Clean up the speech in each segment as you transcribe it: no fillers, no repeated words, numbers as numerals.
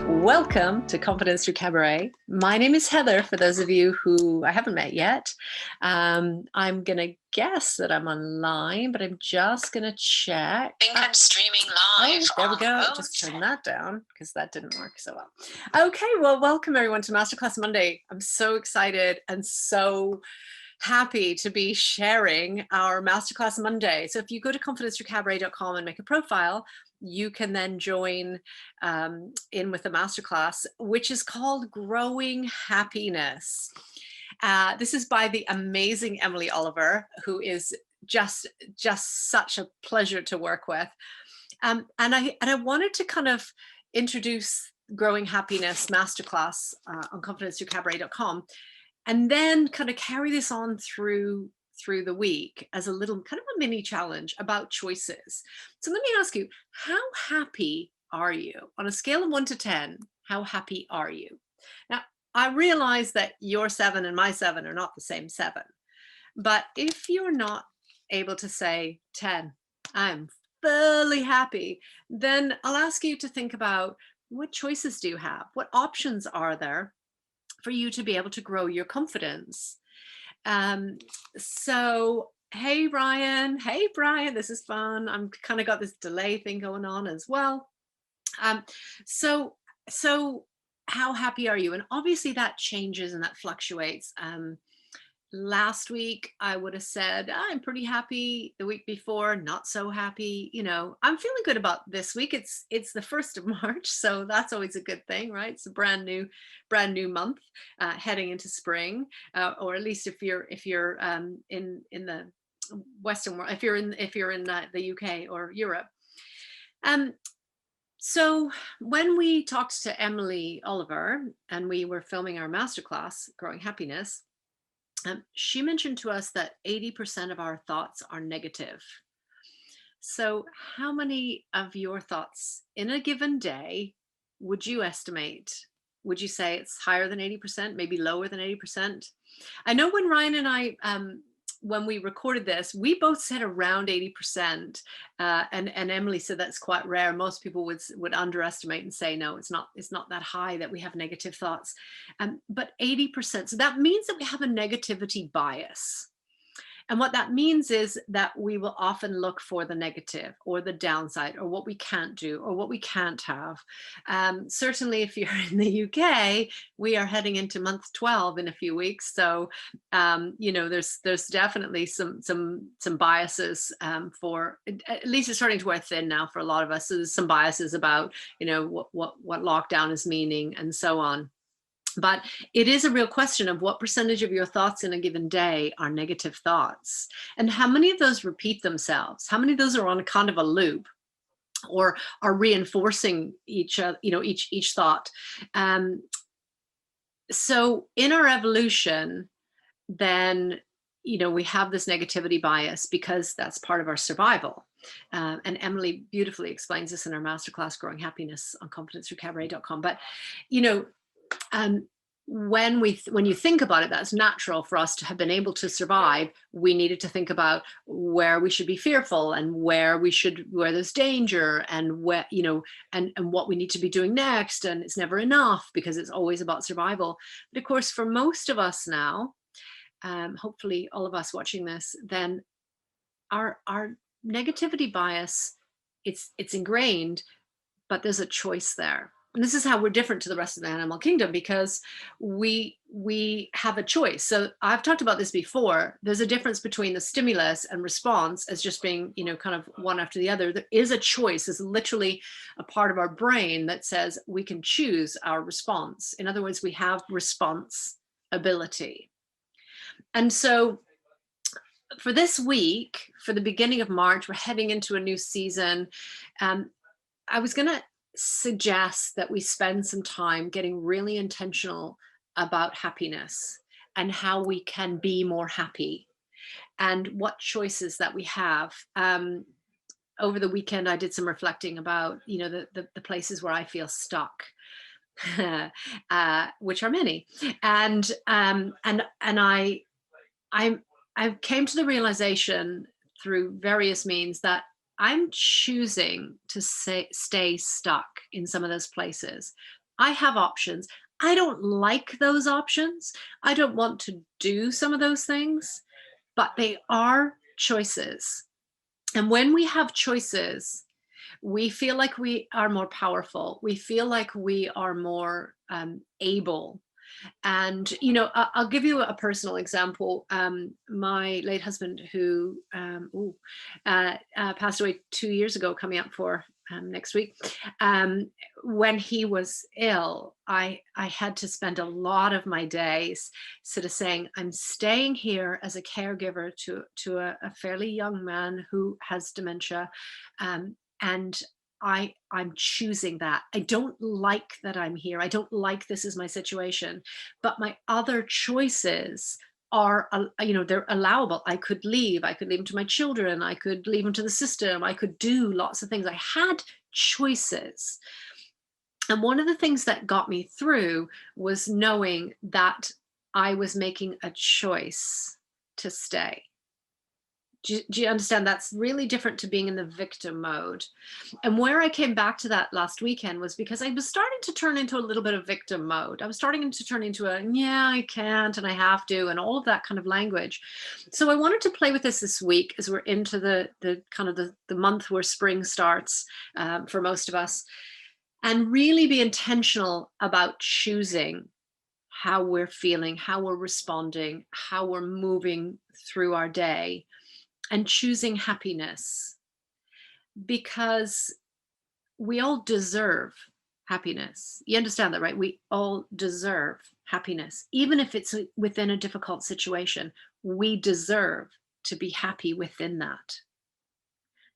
Welcome to Confidence Through Cabaret. My name is Heather, for those of you who I haven't met yet. I'm going to guess that I'm online, but I'm just going to check. I think I'm streaming live. Oh, there we go. Just turn that down because that didn't work so well. Okay, well, welcome everyone to Masterclass Monday. I'm so excited and so happy to be sharing our Masterclass Monday. So if you go to confidencethroughcabaret.com and make a profile, you can then join in with the masterclass, which is called Growing Happiness. This is by the amazing Emily Oliver, who is just such a pleasure to work with. And I wanted to kind of introduce Growing Happiness Masterclass on confidencethroughcabaret.com, and then kind of carry this on through the week as a little kind of a mini challenge about choices. So let me ask you, how happy are you? On a scale of 1 to 10, how happy are you? Now, I realize that your 7 and my 7 are not the same 7, but if you're not able to say 10, I'm fully happy, then I'll ask you to think about, what choices do you have? What options are there for you to be able to grow your confidence? So, hey, Ryan. Hey, Brian, this is fun. I'm kind of got this delay thing going on as well. So how happy are you? And obviously that changes and that fluctuates. Last week, I would have said, I'm pretty happy. The week before, not so happy. You know, I'm feeling good about this week. It's the 1st of March. So that's always a good thing, right? It's a brand new month heading into spring, or at least if you're in the Western world, if you're in the UK or Europe. So when we talked to Emily Oliver and we were filming our masterclass, Growing Happiness, she mentioned to us that 80% of our thoughts are negative. So how many of your thoughts in a given day would you estimate? Would you say it's higher than 80%, maybe lower than 80%? I know when Ryan and I, when we recorded this, we both said around 80%, and Emily said that's quite rare. Most people would underestimate and say, no, it's not that high that we have negative thoughts, but 80%. So that means that we have a negativity bias. And what that means is that we will often look for the negative or the downside or what we can't do or what we can't have. Certainly, if you're in the UK, we are heading into month 12 in a few weeks. So, you know, there's definitely some biases for, at least it's starting to wear thin now for a lot of us. So there's some biases about, you know, what lockdown is meaning and so on. But it is a real question of what percentage of your thoughts in a given day are negative thoughts, and how many of those repeat themselves. How many of those are on a kind of a loop, or are reinforcing each thought. So in our evolution, then, you know, we have this negativity bias because that's part of our survival. And Emily beautifully explains this in our masterclass, Growing Happiness, on confidencethroughcabaret.com. But, you know, when you think about it, that's natural for us to have been able to survive. We needed to think about where we should be fearful and where there's danger, and where, you know, and what we need to be doing next. And it's never enough because it's always about survival. But of course, for most of us now, hopefully all of us watching this, then our negativity bias, it's ingrained, but there's a choice there. And this is how we're different to the rest of the animal kingdom, because we have a choice. So I've talked about this before. There's a difference between the stimulus and response as just being, you know, kind of one after the other. There is a choice. There's literally a part of our brain that says we can choose our response. In other words, we have response ability. And so for this week, for the beginning of March, we're heading into a new season. I was going to suggest that we spend some time getting really intentional about happiness and how we can be more happy and what choices that we have. Over the weekend, I did some reflecting about, you know, the places where I feel stuck, which are many. And I came to the realization through various means that I'm choosing to stay stuck in some of those places. I have options. I don't like those options. I don't want to do some of those things, but they are choices. And when we have choices, we feel like we are more powerful. We feel like we are more able. And I'll give you a personal example. My late husband, who passed away 2 years ago, coming up for next week. When he was ill, I had to spend a lot of my days sort of saying, I'm staying here as a caregiver to a fairly young man who has dementia, and I'm choosing that. I don't like that I'm here. I don't like this is my situation, but my other choices are, they're allowable. I could leave. I could leave them to my children. I could leave them to the system. I could do lots of things. I had choices. And one of the things that got me through was knowing that I was making a choice to stay. Do you understand? That's really different to being in the victim mode. And where I came back to that last weekend was because I was starting to turn into a little bit of victim mode. I was starting to turn into yeah, I can't and I have to, and all of that kind of language. So I wanted to play with this week as we're into the kind of the month where spring starts for most of us, and really be intentional about choosing how we're feeling, how we're responding, how we're moving through our day, and choosing happiness, because we all deserve happiness. You understand that, right? We all deserve happiness, even if it's within a difficult situation. We deserve to be happy within that.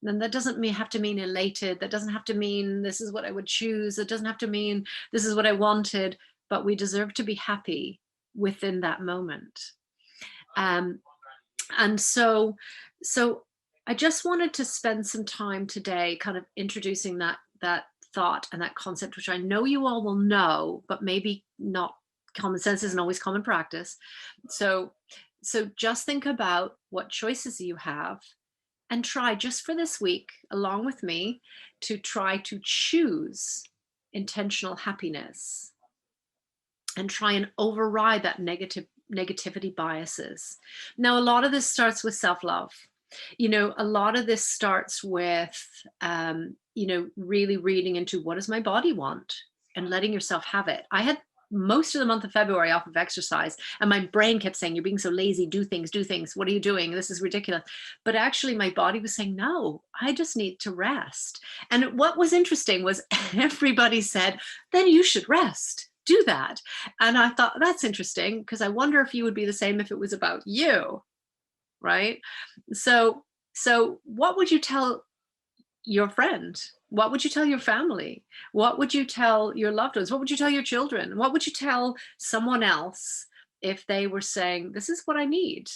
And that doesn't have to mean elated. That doesn't have to mean this is what I would choose. It doesn't have to mean this is what I wanted, but we deserve to be happy within that moment. And so I just wanted to spend some time today kind of introducing that thought and that concept, which I know you all will know, but maybe not. Common sense isn't always common practice. So just think about what choices you have, and try just for this week, along with me, to try to choose intentional happiness and try and override that negativity biases. Now, a lot of this starts with self-love. A lot of this starts with, really reading into what does my body want and letting yourself have it. I had most of the month of February off of exercise, and my brain kept saying, you're being so lazy, do things. What are you doing? This is ridiculous. But actually my body was saying, no, I just need to rest. And what was interesting was everybody said, then you should rest. Do that. And I thought, that's interesting, because I wonder if you would be the same if it was about you, right? So what would you tell your friend? What would you tell your family? What would you tell your loved ones? What would you tell your children? What would you tell someone else if they were saying, this is what I need,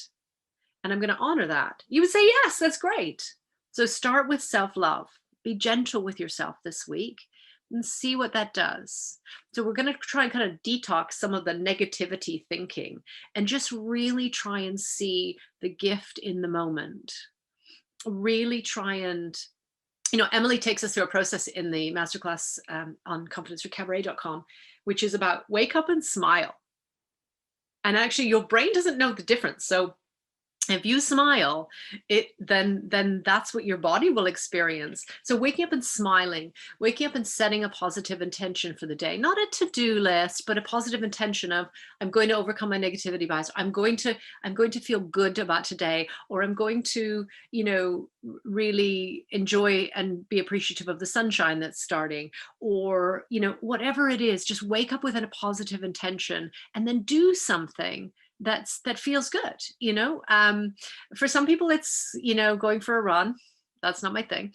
and I'm going to honor that? You would say, yes, that's great. So start with self-love. Be gentle with yourself this week and see what that does. So we're going to try and kind of detox some of the negativity thinking and just really try and see the gift in the moment. Really try and, Emily takes us through a process in the masterclass on Confidence Through Cabaret.com, which is about wake up and smile. And actually your brain doesn't know the difference. So if you smile, then that's what your body will experience. So waking up and smiling, waking up and setting a positive intention for the day, not a to-do list, but a positive intention of, I'm going to overcome my negativity bias. I'm going to feel good about today, or I'm going to, really enjoy and be appreciative of the sunshine that's starting, or, whatever it is. Just wake up with a positive intention and then do something that feels good. For some people it's going for a run. That's not my thing.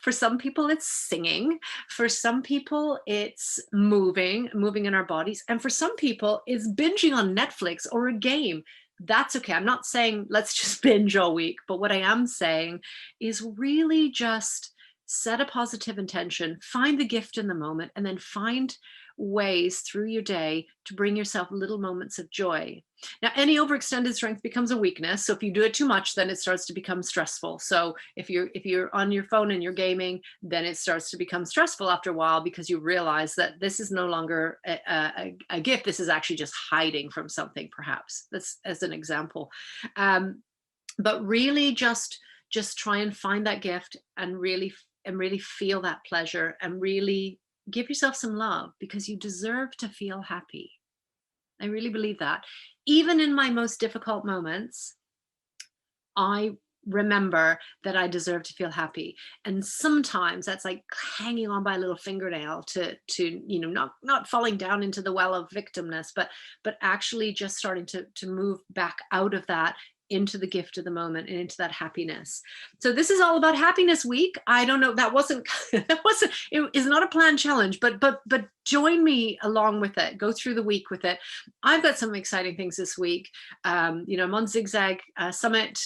For some people it's singing. For some people it's moving in our bodies, and for some people it's binging on Netflix or a game. That's okay. I'm not saying let's just binge all week, but what I am saying is really just set a positive intention, find the gift in the moment, and then find ways through your day to bring yourself little moments of joy. Now, any overextended strength becomes a weakness. So if you do it too much, then it starts to become stressful. So if you're on your phone and you're gaming, then it starts to become stressful after a while, because you realize that this is no longer a gift. This is actually just hiding from something, perhaps. That's as an example. But really just try and find that gift, and really feel that pleasure, and really give yourself some love, because you deserve to feel happy. I really believe that. Even in my most difficult moments, I remember that I deserve to feel happy. And sometimes that's like hanging on by a little fingernail to not falling down into the well of victimness, but actually just starting to move back out of that into the gift of the moment and into that happiness. So this is all about happiness week. I don't know, that wasn't it is not a planned challenge, but join me along with it. Go through the week with it. I've got some exciting things this week. I'm on Zigzag Summit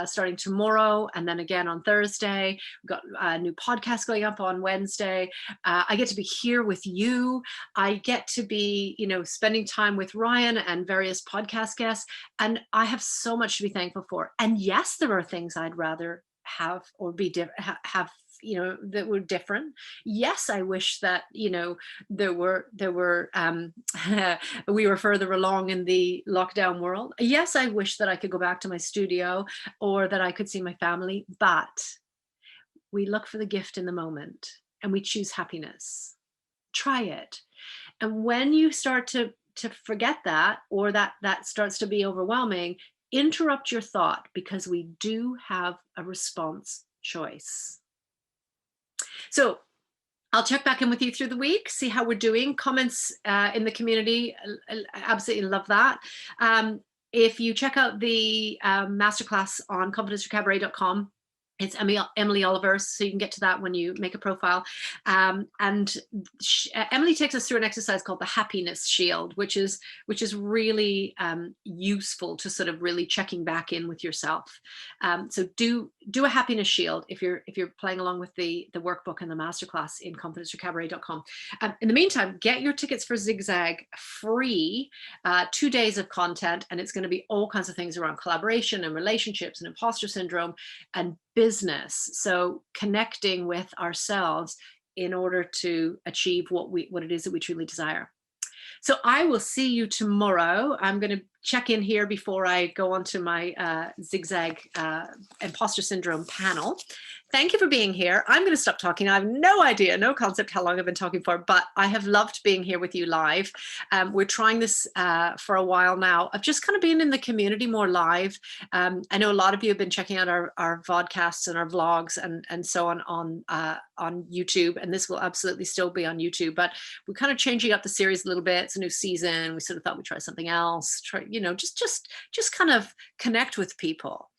starting tomorrow, and then again on Thursday. We've got a new podcast going up on Wednesday. I get to be here with you. I get to be, spending time with Ryan and various podcast guests, and I have so much to be thankful for. And yes, there are things I'd rather have or have that were different. Yes, I wish that there were we were further along in the lockdown world. Yes, I wish that I could go back to my studio, or that I could see my family. But we look for the gift in the moment, and we choose happiness. Try it. And when you start to forget that, or that starts to be overwhelming, interrupt your thought, because we do have a response choice. So I'll check back in with you through the week, see how we're doing. Comments in the community, I absolutely love that. If you check out the masterclass on confidencethroughcabaret.com, it's Emily Oliver, so you can get to that when you make a profile. Emily takes us through an exercise called the Happiness Shield, which is really useful to sort of really checking back in with yourself. So do a Happiness Shield if you're playing along with the workbook and the masterclass in confidencethroughcabaret.com. In the meantime, get your tickets for Zigzag free, 2 days of content, and it's going to be all kinds of things around collaboration and relationships and imposter syndrome and business. So connecting with ourselves in order to achieve what it is that we truly desire. So I will see you tomorrow. I'm going to check in here before I go on to my Zigzag imposter syndrome panel. Thank you for being here. I'm going to stop talking. I have no idea, no concept how long I've been talking for, but I have loved being here with you live. We're trying this for a while now. I've just kind of been in the community more live. I know a lot of you have been checking out our vodcasts and our vlogs and so on YouTube, and this will absolutely still be on YouTube, but we're kind of changing up the series a little bit. It's a new season. We sort of thought we'd try something else, just kind of connect with people.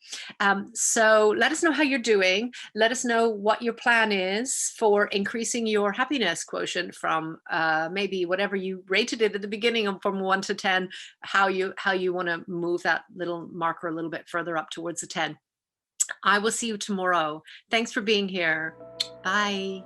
So let us know how you're doing. Let us know what your plan is for increasing your happiness quotient from maybe whatever you rated it at the beginning, from 1 to 10, how you want to move that little marker a little bit further up towards the 10. I will see you tomorrow. Thanks for being here. Bye.